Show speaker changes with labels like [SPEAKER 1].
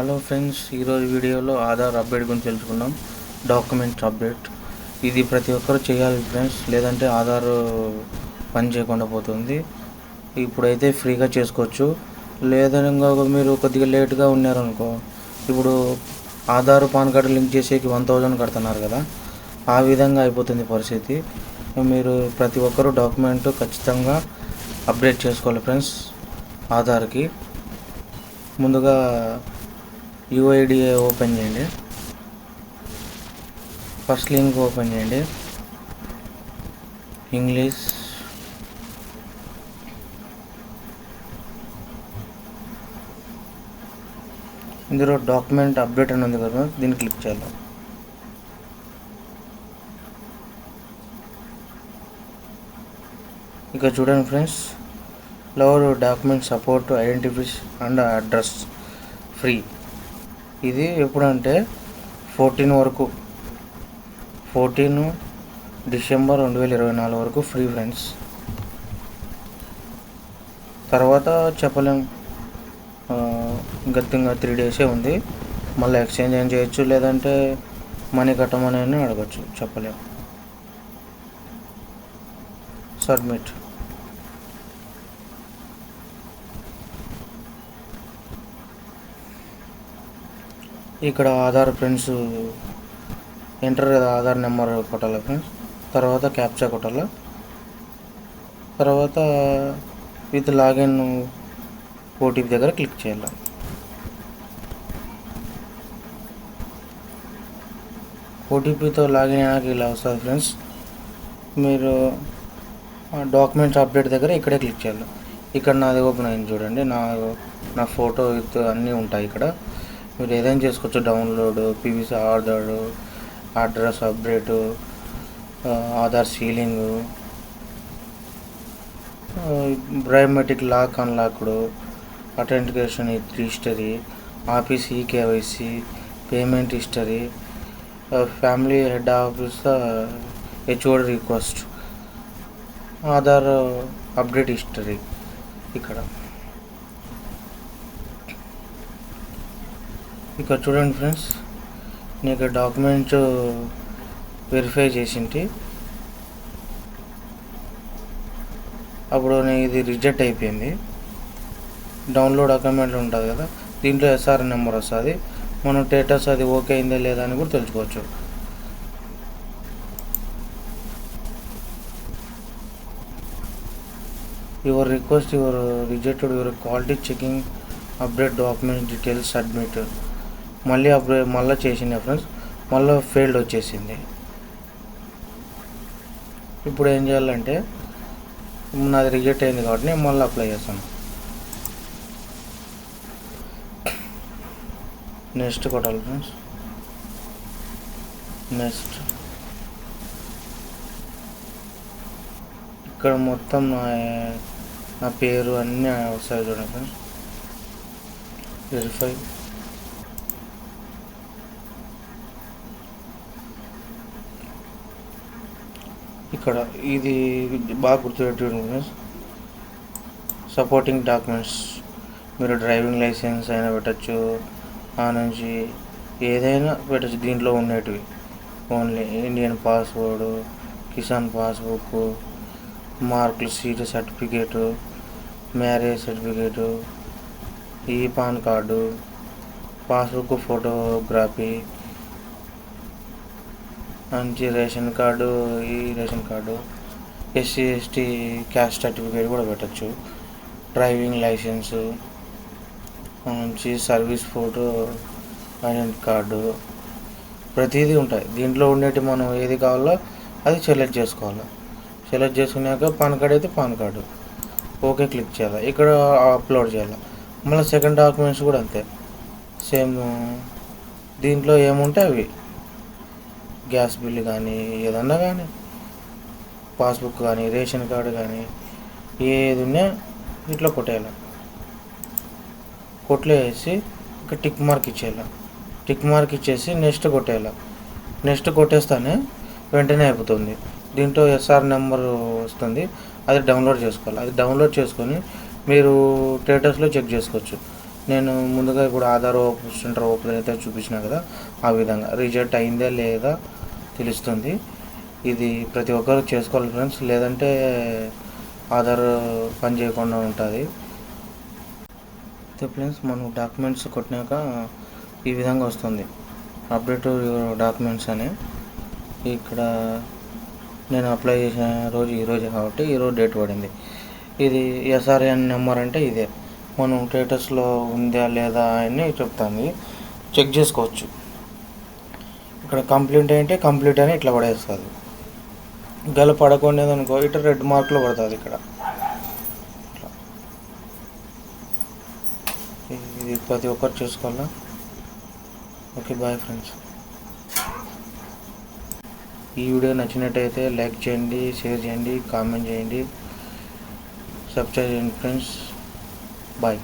[SPEAKER 1] Hello friends, ఈరోజు వీడియోలో Aadhaar update గురించి తెలుసుకుందాం. డాక్యుమెంట్స్ అప్డేట్ ఇది ప్రతి ఒక్కరు చేయాలి ఫ్రెండ్స్, లేదంటే ఆధార్ పని చేయకుండా పోతుంది. ఇప్పుడైతే ఫ్రీగా చేసుకోవచ్చు. లేదని మీరు కొద్దిగా లేట్గా ఉన్నారనుకో, ఇప్పుడు ఆధార్ పాన్ కార్డు లింక్ చేసేకి 1000 కడుతున్నారు కదా, ఆ విధంగా అయిపోతుంది పరిస్థితి. మీరు ప్రతి ఒక్కరు డాక్యుమెంట్ ఖచ్చితంగా అప్డేట్ చేసుకోవాలి ఫ్రెండ్స్. ఆధార్కి ముందుగా యూఐడిఏ ఓపెన్ చేయండి. ఫస్ట్ లింక్ ఓపెన్ చేయండి. ఇంగ్లీష్, ఇందులో డాక్యుమెంట్ అప్డేట్ అని ఉంది కదా, దీన్ని క్లిక్ చేయాలి. ఇక చూడండి friends, lover document support identification and address free. ఇది ఎప్పుడంటే 14 వరకు, 14 డిసెంబర్ 2024 వరకు ఫ్రీ ఫ్రెండ్స్. తర్వాత చెప్పలేం, ఇంకా 3 డేసే ఉంది. మళ్ళీ ఎక్స్చేంజ్ ఏం చేయొచ్చు, లేదంటే మనీ కట్టమని అడగచ్చు, చెప్పలేం. సబ్మిట్. ఇక్కడ Aadhaar friends enter Aadhaar number కొట్టాలి ఫ్రెండ్స్. తర్వాత క్యాప్చా కొట్టాలి. తర్వాత విత్ లాగిన్ ఓటీపీ దగ్గర క్లిక్ చేయాలి. ఓటీపీతో లాగిన్ అయ్యాక ఇలా వస్తుంది ఫ్రెండ్స్. మీరు డాక్యుమెంట్స్ అప్డేట్ దగ్గర ఇక్కడే క్లిక్ చేయాలి. ఇక్కడ నాది ఓపెన్ అయింది చూడండి, నా ఫోటో విత్ అన్నీ ఉంటాయి ఇక్కడ. మీరు ఏదైనా చేసుకోవచ్చు, download, PVC Aadhaar, address update, Aadhaar సీలింగు, biometric lock unlocked, authentication history, office eKYC, payment history, family head office HOD request, Aadhaar update history. ఇక్కడ చూడండి ఫ్రెండ్స్, నీకు డాక్యుమెంట్ వెరిఫై చేసింటి, అప్పుడు ఇది రిజెక్ట్ అయిపోయింది. డౌన్లోడ్ డాక్యుమెంట్ ఉంటుంది కదా, దీంట్లో ఎస్ఆర్ నెంబర్ వస్తుంది. మనం స్టేటస్ అది ఓకే అయిందా లేదా అని కూడా తెలుసుకోవచ్చు. Your request your rejected, your quality checking update document details submit. మళ్ళీ చేసింది ఫ్రెండ్స్, మళ్ళీ ఫెయిల్డ్ వచ్చేసింది. ఇప్పుడు ఏం చేయాలంటే, నాది రిజెక్ట్ అయింది కాబట్టి నేను మళ్ళీ అప్లై చేస్తాను. నెక్స్ట్ కొట్టాలి ఫ్రెండ్స్. నెక్స్ట్ ఇక్కడ మొత్తం నా పేరు అన్నీ వస్తాయి చూడండి ఫ్రెండ్స్. వెరిఫై. ఇక్కడ ఇది బాగా గుర్తుపెట్టుకోండి ఫ్రెండ్స్. సపోర్టింగ్ డాక్యుమెంట్స్, మీరు డ్రైవింగ్ లైసెన్స్ అయినా పెట్టచ్చు, ఆ నుంచి ఏదైనా పెట్టచ్చు. దీంట్లో ఉండేటివి only Indian passport, Kisan passbook, మార్కులు సీట్ సర్టిఫికేటు, మ్యారేజ్ సర్టిఫికేటు, ఈ పాన్ కార్డు, పాస్బుక్ ఫోటోగ్రఫీ, మంచి రేషన్ కార్డు, ఈ ration card, SC ST caste certificate కూడా పెట్టచ్చు, డ్రైవింగ్ లైసెన్సు, మంచి సర్వీస్ ఫోటో, ఐడెంటిటీ కార్డు, ప్రతిదీ ఉంటాయి దీంట్లో. ఉండేటి మనం ఏది కావాలో అది సెలెక్ట్ చేసుకోవాలి. సెలెక్ట్ చేసుకున్నాక పాన్ కార్డు అయితే పాన్ కార్డు ఓకే క్లిక్ చేయాలి. ఇక్కడ అప్లోడ్ చేయాలి. మళ్ళీ సెకండ్ డాక్యుమెంట్స్ కూడా అంతే సేమ్. దీంట్లో ఏముంటే అవి గ్యాస్ బిల్లు కానీ, ఏదన్నా కానీ, పాస్బుక్ కానీ, రేషన్ కార్డు కానీ, ఏది ఉన్నా ఇట్లా కొట్టేయాలి. కొట్లేసి ఇక్కడ టిక్ మార్క్ ఇచ్చేయాలి. టిక్ మార్క్ ఇచ్చేసి నెక్స్ట్ కొట్టేయాలి. నెక్స్ట్ కొట్టేస్తానే వెంటనే అయిపోతుంది. దీంట్లో ఎస్ఆర్ నెంబర్ వస్తుంది, అది డౌన్లోడ్ చేసుకోవాలి. అది డౌన్లోడ్ చేసుకొని మీరు స్టేటస్లో చెక్ చేసుకోవచ్చు. నేను ముందుగా ఇప్పుడు ఆధార్ సెంటర్ ఓపెన్ అయితే చూపించిన కదా, ఆ విధంగా రిజెక్ట్ అయిందే లేదా తెలుస్తుంది. ఇది ప్రతి ఒక్కరు చేసుకోవాలి ఫ్రెండ్స్, లేదంటే ఆధార్ పని చేయకుండా ఉంటుంది. అయితే ఫ్రెండ్స్ మనం డాక్యుమెంట్స్ కొట్టినాక ఈ విధంగా వస్తుంది, అప్డేట్ డాక్యుమెంట్స్ అని. ఇక్కడ నేను అప్లై చేసిన రోజు ఈరోజే కాబట్టి ఈరోజు డేట్ పడింది. ఇది ఎస్ఆర్ఎన్ నెంబర్ అంటే ఇదే, మనం స్టేటస్లో ఉందా లేదా అని చెప్తాను, చెక్ చేసుకోవచ్చు. ఇక్కడ కంప్లీట్ అంటే కంప్లీట్ అని ఇట్లా పడేస్తుంది. గల పడకుండా అనుకో ఇట్లా రెడ్ మార్క్లో పడుతుంది ఇక్కడ. ఇది ప్రతి ఒక్కరు చేసుకోవాలా. Okay, bye friends. ఈ వీడియో నచ్చినట్టయితే లైక్ చేయండి, షేర్ చేయండి, కామెంట్ చేయండి, సబ్స్క్రైబ్ చేయండి ఫ్రెండ్స్. బాయ్.